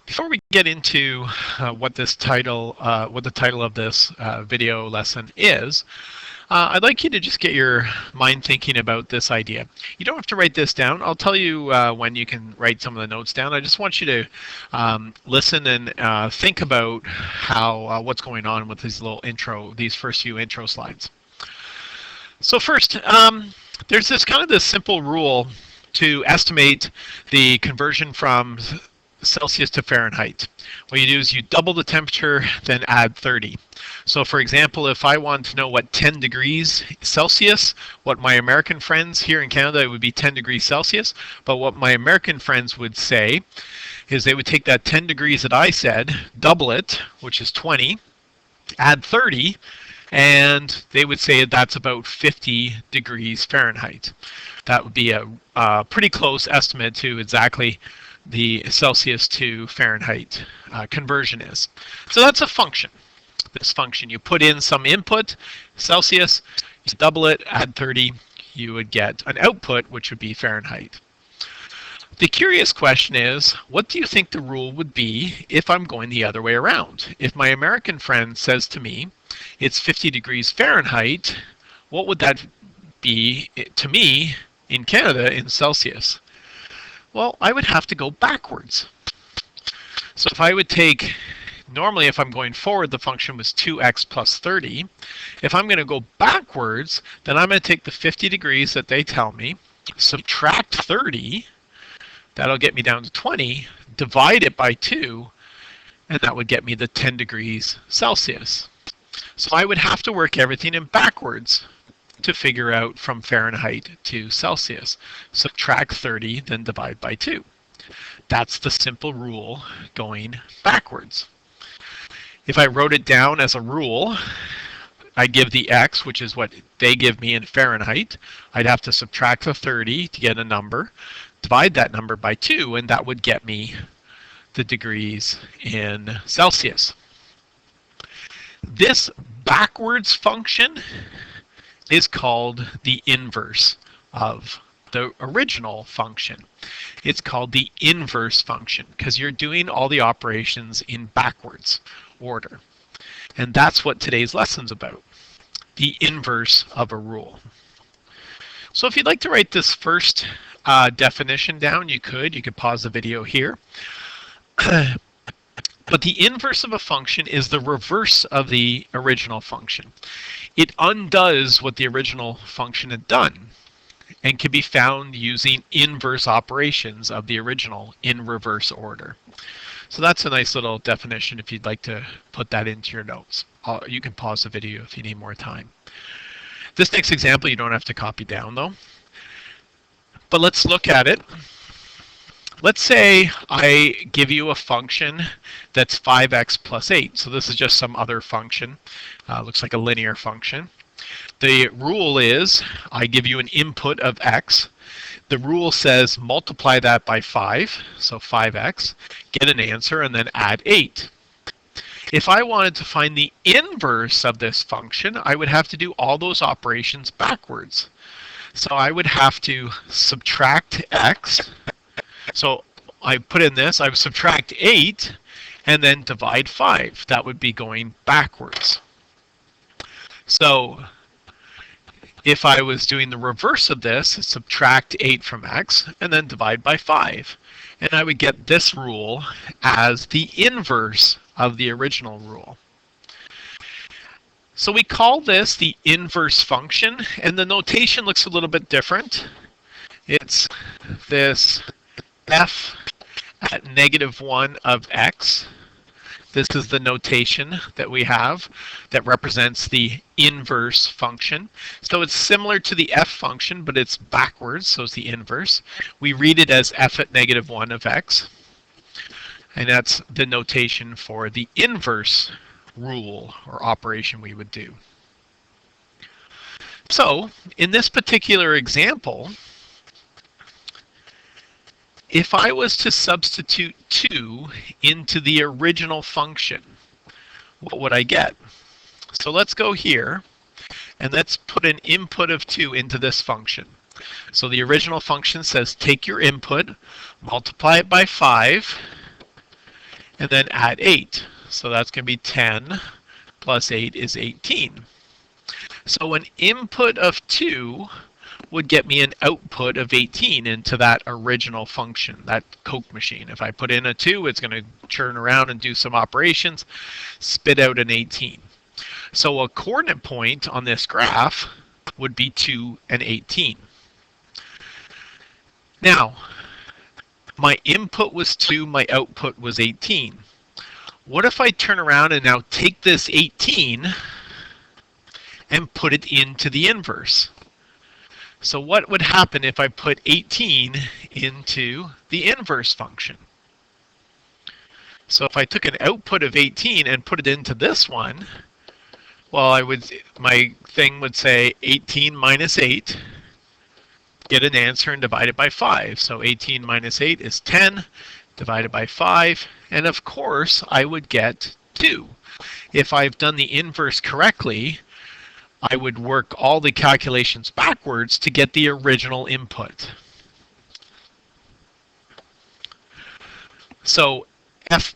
Before we get into what the title of this video lesson is, I'd like you to just get your mind thinking about this idea. You don't have to write this down. I'll tell you when you can write some of the notes down. I just want you to listen and think about how what's going on with these first few intro slides. So first, there's this simple rule to estimate the conversion from Celsius to Fahrenheit. What you do is you double the temperature, then add 30. So for example, if I want to know what 10 degrees Celsius, what my American friends here in Canada, it would be 10 degrees Celsius, but what my American friends would say is they would take that 10 degrees that I said, double it, which is 20, add 30, and they would say that's about 50 degrees Fahrenheit. That would be a pretty close estimate to exactly the Celsius to Fahrenheit conversion is. So that's a function. This function, you put in some input, Celsius, you double it, add 30, you would get an output, which would be Fahrenheit. The curious question is, what do you think the rule would be if I'm going the other way around? If my American friend says to me, it's 50 degrees Fahrenheit, what would that be to me in Canada in Celsius? Well, I would have to go backwards. So if I would take, normally if I'm going forward, the function was 2x plus 30. If I'm going to go backwards, then I'm going to take the 50 degrees that they tell me, subtract 30, that'll get me down to 20, divide it by 2, and that would get me the 10 degrees Celsius. So I would have to work everything in backwards to figure out from Fahrenheit to Celsius. Subtract 30, then divide by 2. That's the simple rule going backwards. If I wrote it down as a rule, I give the x, which is what they give me in Fahrenheit. I'd have to subtract the 30 to get a number, divide that number by 2, and that would get me the degrees in Celsius. This backwards function is called the inverse of the original function. It's called the inverse function because you're doing all the operations in backwards order. And that's what today's lesson's about, the inverse of a rule. So if you'd like to write this first definition down, you could pause the video here. But the inverse of a function is the reverse of the original function. It undoes what the original function had done and can be found using inverse operations of the original in reverse order. So that's a nice little definition if you'd like to put that into your notes. You can pause the video if you need more time. This next example you don't have to copy down though. But let's look at it. Let's say I give you a function that's 5x plus 8. So this is just some other function. Looks like a linear function. The rule is I give you an input of x. The rule says multiply that by 5, so 5x, get an answer, and then add 8. If I wanted to find the inverse of this function, I would have to do all those operations backwards. So I would have to subtract x. So I put in this, I would subtract 8 and then divide 5. That would be going backwards. So if I was doing the reverse of this, subtract 8 from x and then divide by 5. And I would get this rule as the inverse of the original rule. So we call this the inverse function, and the notation looks a little bit different. It's this f at -1 of x. This is the notation that we have that represents the inverse function. So it's similar to the f function, but it's backwards, so it's the inverse. We read it as f at -1 of x. And that's the notation for the inverse rule or operation we would do. So in this particular example, if I was to substitute 2 into the original function, what would I get? So let's go here and let's put an input of 2 into this function. So the original function says take your input, multiply it by 5, and then add 8. So that's going to be 10 plus 8 is 18. So an input of 2 would get me an output of 18 into that original function, that Coke machine. If I put in a 2, it's going to churn around and do some operations, spit out an 18. So a coordinate point on this graph would be 2 and 18. Now, my input was 2, my output was 18. What if I turn around and now take this 18 and put it into the inverse? So what would happen if I put 18 into the inverse function? So if I took an output of 18 and put it into this one, well, my thing would say 18 minus 8, get an answer and divide it by 5. So 18 minus 8 is 10, divided by 5, and of course I would get 2. If I've done the inverse correctly, I would work all the calculations backwards to get the original input. So f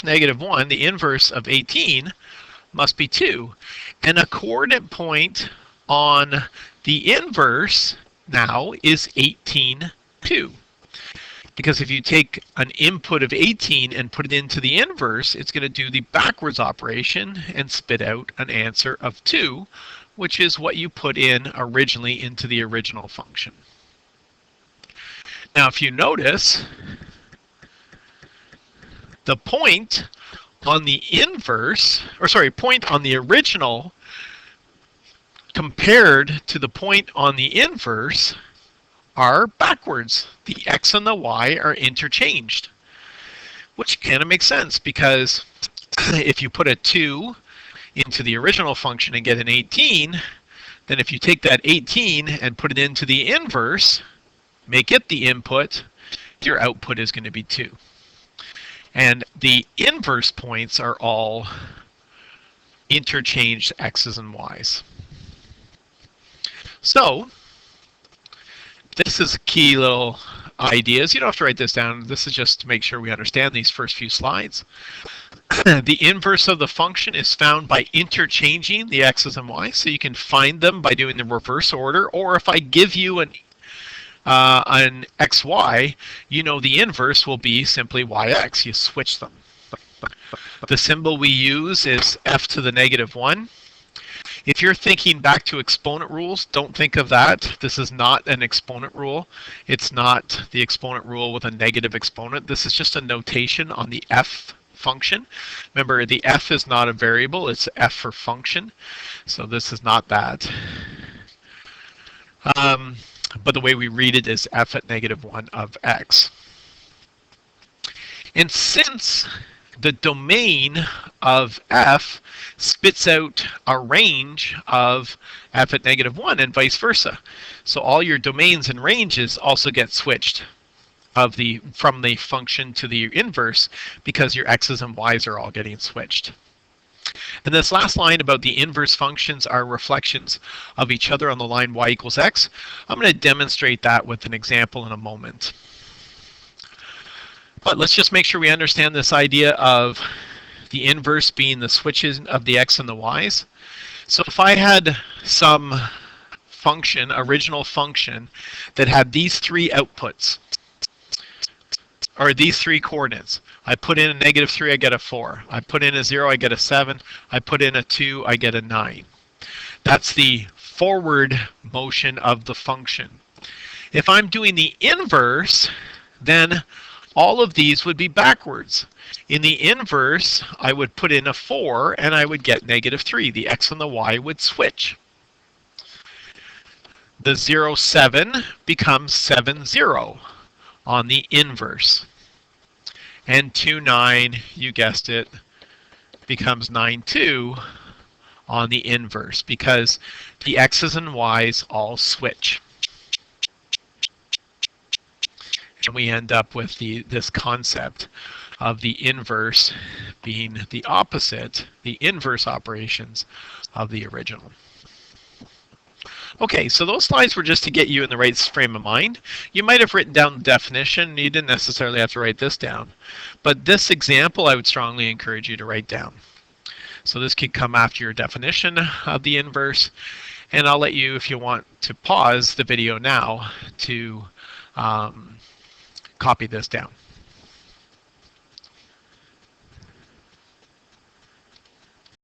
negative 1, the inverse of 18, must be 2. And a coordinate point on the inverse now is 18, 2. Because if you take an input of 18 and put it into the inverse, it's going to do the backwards operation and spit out an answer of 2, which is what you put in originally into the original function. Now, if you notice, the point on the point on the original compared to the point on the inverse are backwards. The x and the y are interchanged, which kind of makes sense because if you put a 2 into the original function and get an 18, then if you take that 18 and put it into the inverse, make it the input, your output is going to be 2. And the inverse points are all interchanged x's and y's. So this is key little ideas. You don't have to write this down. This is just to make sure we understand these first few slides. The inverse of the function is found by interchanging the x's and y's. So you can find them by doing the reverse order. Or if I give you an xy, you know the inverse will be simply yx. You switch them. The symbol we use is f to the negative 1. If you're thinking back to exponent rules, don't think of that. This is not an exponent rule. It's not the exponent rule with a negative exponent. This is just a notation on the f function. Remember, the f is not a variable. It's f for function. So this is not that. But the way we read it is f at negative 1 of x. And since the domain of f spits out a range of f at negative 1 and vice versa. So all your domains and ranges also get switched from the function to the inverse because your x's and y's are all getting switched. And this last line about the inverse functions are reflections of each other on the line y equals x. I'm going to demonstrate that with an example in a moment. But let's just make sure we understand this idea of the inverse being the switches of the x and the y's. So if I had some function, original function, that had these three outputs, or these three coordinates. I put in a negative 3, I get a 4. I put in a 0, I get a 7. I put in a 2, I get a 9. That's the forward motion of the function. If I'm doing the inverse, then all of these would be backwards. In the inverse, I would put in a 4 and I would get negative 3. The x and the y would switch. The 0, 7 becomes 7, 0 on the inverse. And 2, 9, you guessed it, becomes 9, 2 on the inverse because the x's and y's all switch. And we end up with this concept of the inverse being the opposite, the inverse operations of the original. Okay, so those slides were just to get you in the right frame of mind. You might have written down the definition. You didn't necessarily have to write this down. But this example, I would strongly encourage you to write down. So this could come after your definition of the inverse. And I'll let you, if you want, to pause the video now to copy this down.